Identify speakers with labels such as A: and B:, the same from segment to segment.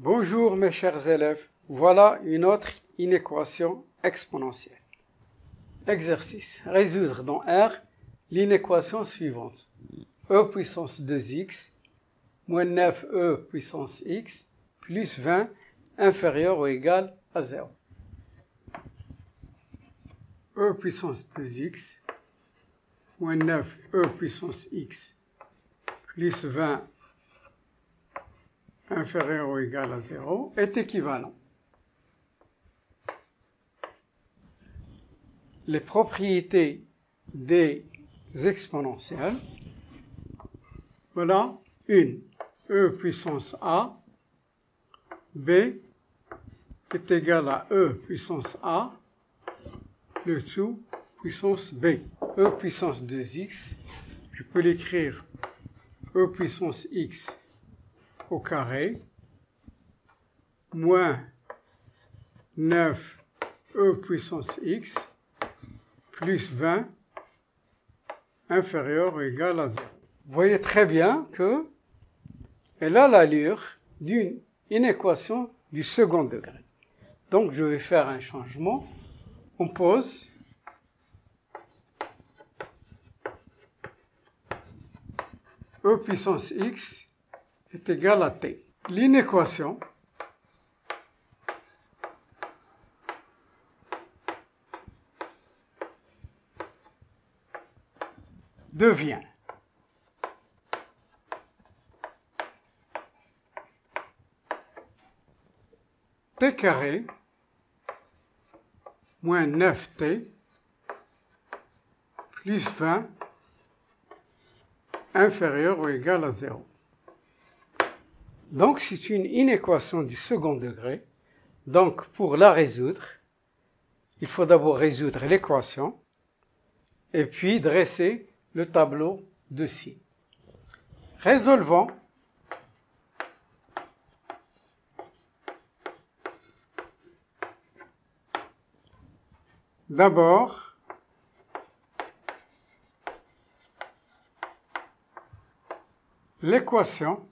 A: Bonjour mes chers élèves, voilà une autre inéquation exponentielle. Exercice. Résoudre dans R l'inéquation suivante. E puissance 2x moins 9e puissance x plus 20 inférieur ou égal à 0. E puissance 2x moins 9e puissance x plus 20 inférieur ou égal à 0 est équivalent. Les propriétés des exponentielles, voilà une, e puissance a, b est égal à e puissance a, le tout puissance b. E puissance 2x, je peux l'écrire e puissance x au carré, moins 9 e puissance x, plus 20, inférieur ou égal à 0. Vous voyez très bien que elle a l'allure d'une inéquation du second degré. Donc je vais faire un changement. On pose e puissance x est égal à t. L'inéquation devient t carré moins 9t plus 20 inférieur ou égal à 0. Donc c'est une inéquation du second degré. Donc pour la résoudre, il faut d'abord résoudre l'équation et puis dresser le tableau de signes. Résolvons d'abord l'équation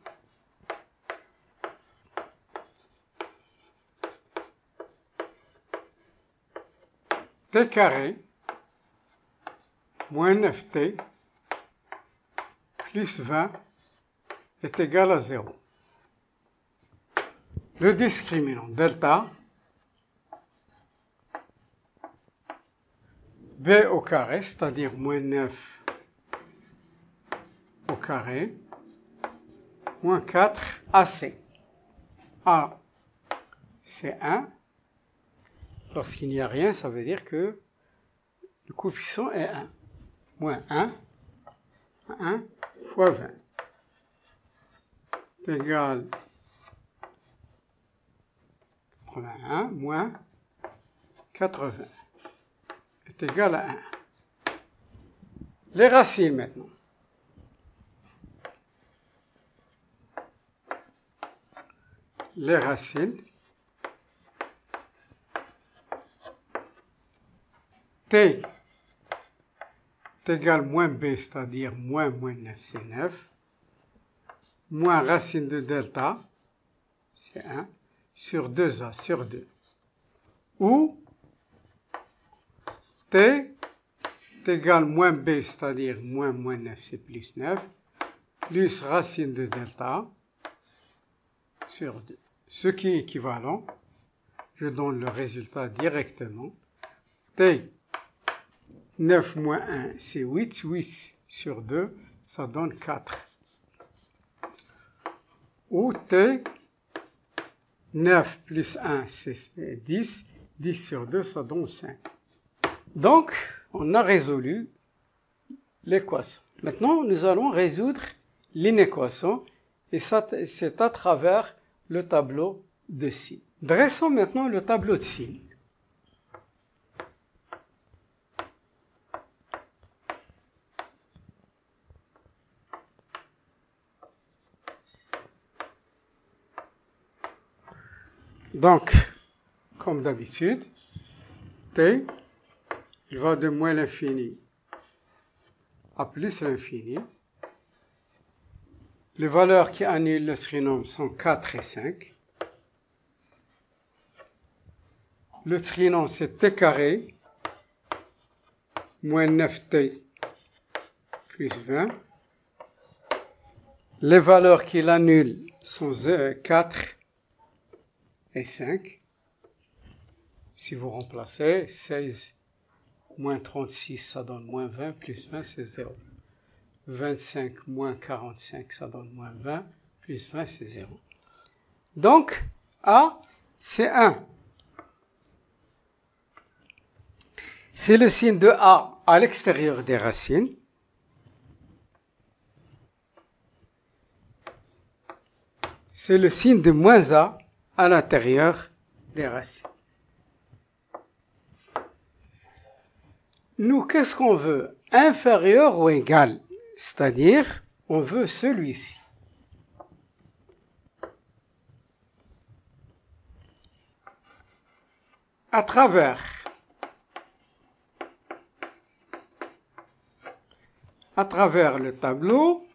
A: t carré moins 9t plus 20 est égal à 0. Le discriminant delta b au carré, c'est-à-dire moins 9 au carré, moins 4 AC. A, c'est 1. Lorsqu'il n'y a rien, ça veut dire que le coefficient est 1. Moins 1 fois 20 égale 81 moins 80 est égal à 1. Les racines maintenant. Les racines t égale moins b, c'est-à-dire moins 9, c'est 9, moins racine de delta, c'est 1, sur 2a sur 2. Ou t égale moins b, c'est-à-dire moins 9, c'est plus 9, plus racine de delta sur 2. Ce qui est équivalent, je donne le résultat directement. T 9 moins 1, c'est 8. 8 sur 2, ça donne 4. Ou T 9 plus 1, c'est 10. 10 sur 2, ça donne 5. Donc, on a résolu l'équation. Maintenant, nous allons résoudre l'inéquation, et c'est à travers le tableau de signes. Dressons maintenant le tableau de signes. Donc, comme d'habitude, t, il va de moins l'infini à plus l'infini. Les valeurs qui annulent le trinôme sont 4 et 5. Le trinom, c'est t carré moins 9t plus 20. Les valeurs qu'il annule sont 4 et 5. Si vous remplacez, 16 moins 36, ça donne moins 20, plus 20, c'est 0. 25 moins 45, ça donne moins 20, plus 20, c'est 0. Donc, A, c'est 1. C'est le signe de A à l'extérieur des racines. C'est le signe de moins A à l'intérieur des racines. Nous, qu'est-ce qu'on veut? Inférieur ou égal? C'est-à-dire, on veut celui-ci. À travers le tableau,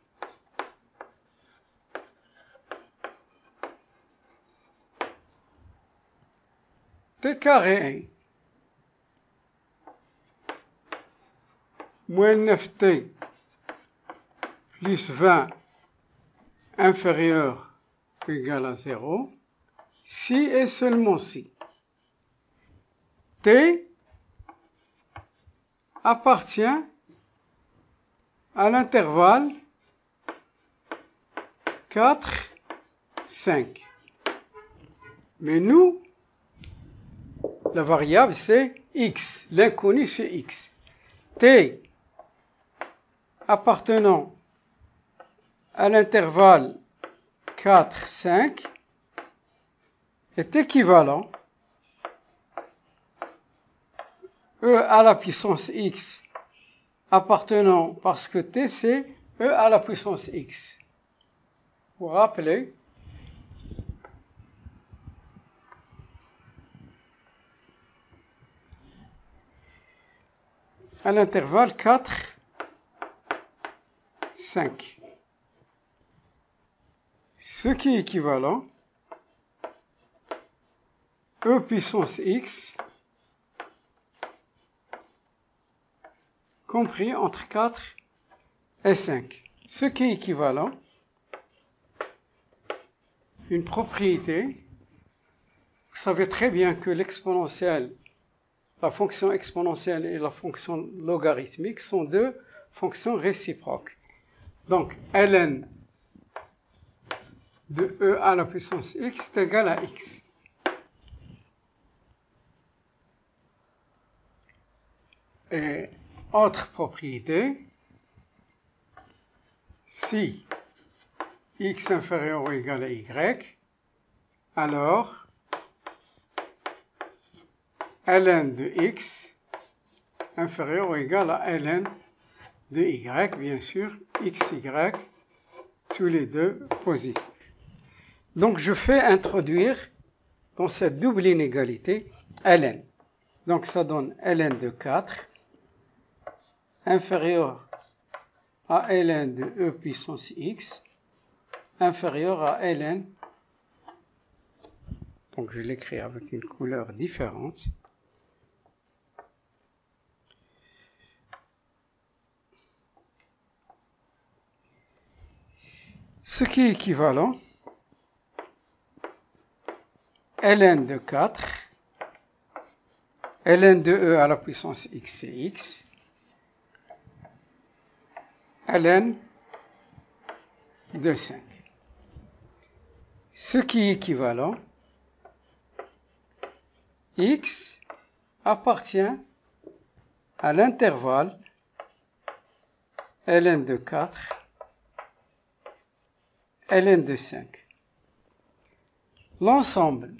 A: t carré moins 9t plus 20 inférieur ou égal à 0, si et seulement si t appartient à l'intervalle 4, 5. Mais nous, la variable c'est x, l'inconnu c'est x. T appartenant à l'intervalle 4, 5 est équivalent e à la puissance x appartenant, parce que t c'est e à la puissance x. Vous vous rappelez? À l'intervalle 4, 5. Ce qui est équivalent e puissance x compris entre 4 et 5. Ce qui est équivalent, une propriété, vous savez très bien que l'exponentielle, la fonction exponentielle et la fonction logarithmique sont deux fonctions réciproques. Donc, ln de e à la puissance x est égal à x. Et autre propriété, si x inférieur ou égal à y, alors ln de x inférieur ou égal à ln de y, bien sûr, xy, tous les deux positifs. Donc je fais introduire dans cette double inégalité ln. Donc ça donne ln de 4 inférieur à ln de e puissance x inférieur à ln, donc je l'écris avec une couleur différente, ce qui est équivalent ln de 4, ln de e à la puissance x c'est x, ln de 5. Ce qui est équivalent, x appartient à l'intervalle ln de 4, ln de 5. L'ensemble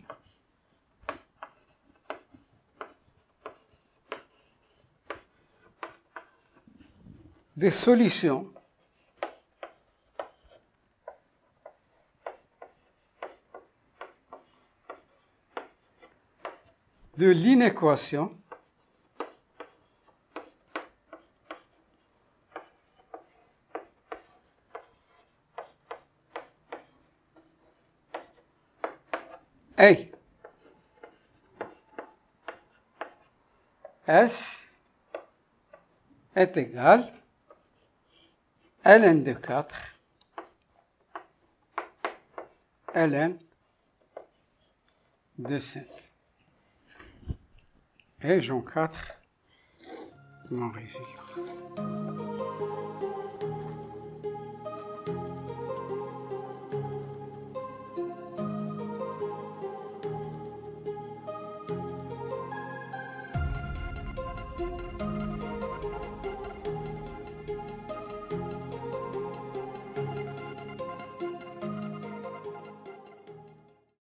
A: des solutions de l'inéquation est S est égal ln de 4 ln de 5. Et j'encadre mon résultat.